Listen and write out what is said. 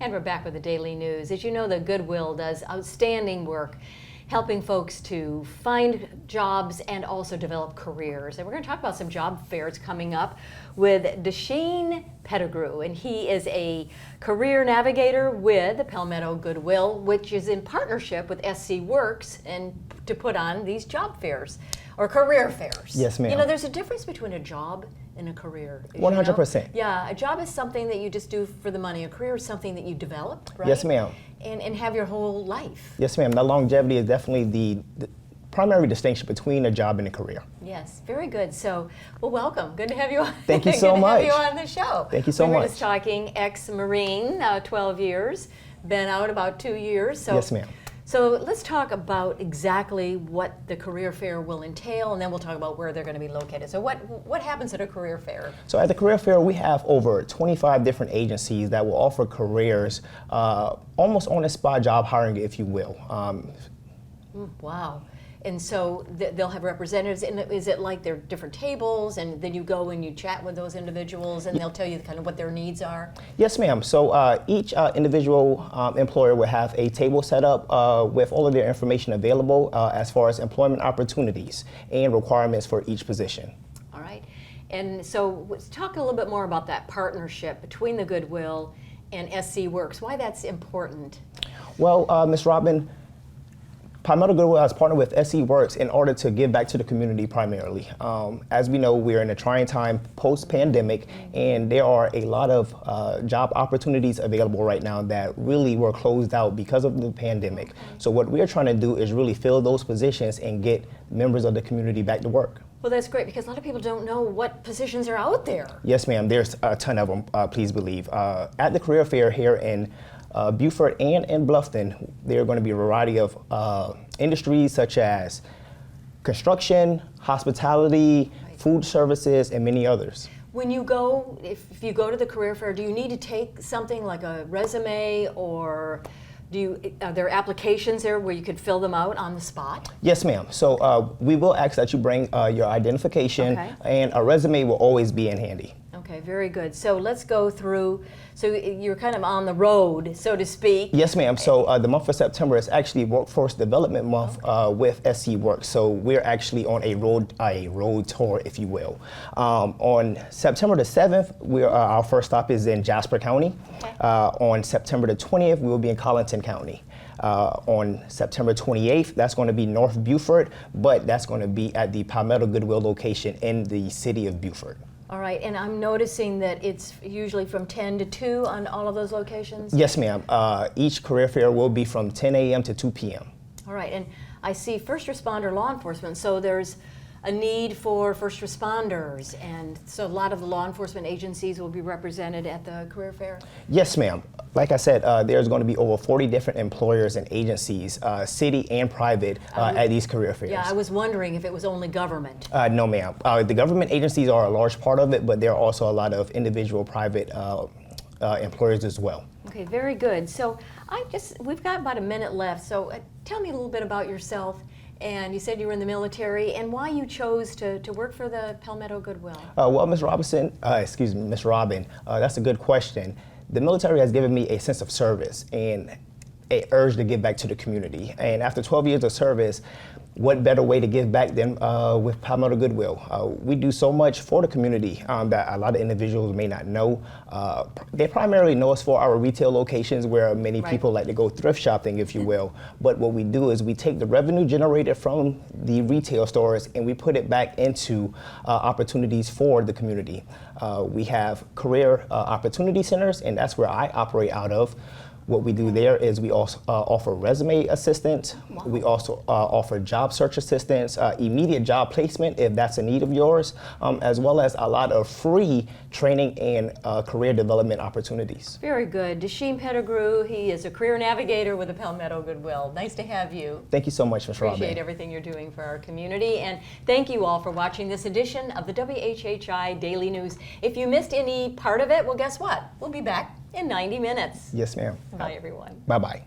And we're back with the Daily News. As you know, the Goodwill does outstanding work helping folks to find jobs and also develop careers. And we're going to talk about some job fairs coming up with Dashien Pettigrew, and he is a career navigator with the Palmetto Goodwill, which is in partnership with SC Works and to put on these job fairs or career fairs. Yes, ma'am. You know, there's a difference between a job and a career. 100%. Yeah, a job is something that you just do for the money. A career is something that you develop, right? Yes, ma'am. And have your whole life. Yes, ma'am. The longevity is definitely the primary distinction between a job and a career. Yes, very good. So, well, welcome. Good to have you on. Thank you so much. Good to have you on the show. Thank you so much. We were just talking ex-Marine, 12 years, been out about 2 years. So, yes, ma'am. So let's talk about exactly what the career fair will entail, and then we'll talk about where they're going to be located. So what happens at a career fair? So at the career fair, we have over 25 different agencies that will offer careers, almost on-the-spot job hiring, if you will. Wow. And so they'll have representatives, and is it like they're different tables, and then you go and you chat with those individuals, and they'll tell you kind of what their needs are? Yes, ma'am. So each individual employer will have a table set up with all of their information available as far as employment opportunities and requirements for each position. All right. And so let's talk a little bit more about that partnership between the Goodwill and SC Works, why that's important. Well, Ms. Robyn, Palmetto Goodwill has partnered with SC Works in order to give back to the community primarily. As we know, we're in a trying time post-pandemic, and there are a lot of job opportunities available right now that really were closed out because of the pandemic. So what we're trying to do is really fill those positions and get members of the community back to work. Well, that's great, because a lot of people don't know what positions are out there. Yes, ma'am. There's a ton of them, please believe. At the career fair here in Beaufort and in Bluffton, there are going to be a variety of industries such as construction, hospitality, food services, and many others. When you go, if you go to the career fair, do you need to take something like a resume, or are there applications there where you could fill them out on the spot? Yes, ma'am. So we will ask that you bring your identification, and a resume will always be in handy. Okay, very good. So let's go through, so you're kind of on the road, so to speak. Yes, ma'am. So the month of September is actually Workforce Development Month with SC Works. So we're actually on a road tour, if you will. On September the 7th, our first stop is in Jasper County. On September the 20th, we will be in Colleton County. On September 28th, that's going to be North Beaufort, but that's going to be at the Palmetto Goodwill location in the city of Beaufort. All right, and I'm noticing that it's usually from 10 to 2 on all of those locations? Yes, ma'am. Each career fair will be from 10 a.m. to 2 p.m. All right, and I see first responder law enforcement, so there's a need for first responders, and so a lot of the law enforcement agencies will be represented at the career fair? Yes, ma'am. Like I said, there's going to be over 40 different employers and agencies, city and private, at these career fairs. Yeah, I was wondering if it was only government. No, ma'am. The government agencies are a large part of it, but there are also a lot of individual private employers as well. Okay, very good. So we've got about a minute left, so tell me a little bit about yourself. And you said you were in the military, and why you chose to work for the Palmetto Goodwill? Well, Ms. Robyn, that's a good question. The military has given me a sense of service and an urge to give back to the community. And after 12 years of service, what better way to give back than with Palmetto Goodwill? We do so much for the community that a lot of individuals may not know. They primarily know us for our retail locations where many people like to go thrift shopping, if you will. But what we do is we take the revenue generated from the retail stores and we put it back into opportunities for the community. We have career opportunity centers, and that's where I operate out of. What we do there is we also offer resume assistance. Wow. We also offer job search assistance, immediate job placement if that's a need of yours, as well as a lot of free training and career development opportunities. Very good. Dashien Pettigrew, he is a career navigator with the Palmetto Goodwill. Nice to have you. Thank you so much, Ms. Robyn. Appreciate everything you're doing for our community, and thank you all for watching this edition of the WHHI Daily News. If you missed any part of it, well, guess what? We'll be back in 90 minutes. Yes, ma'am. Bye, everyone. Bye-bye.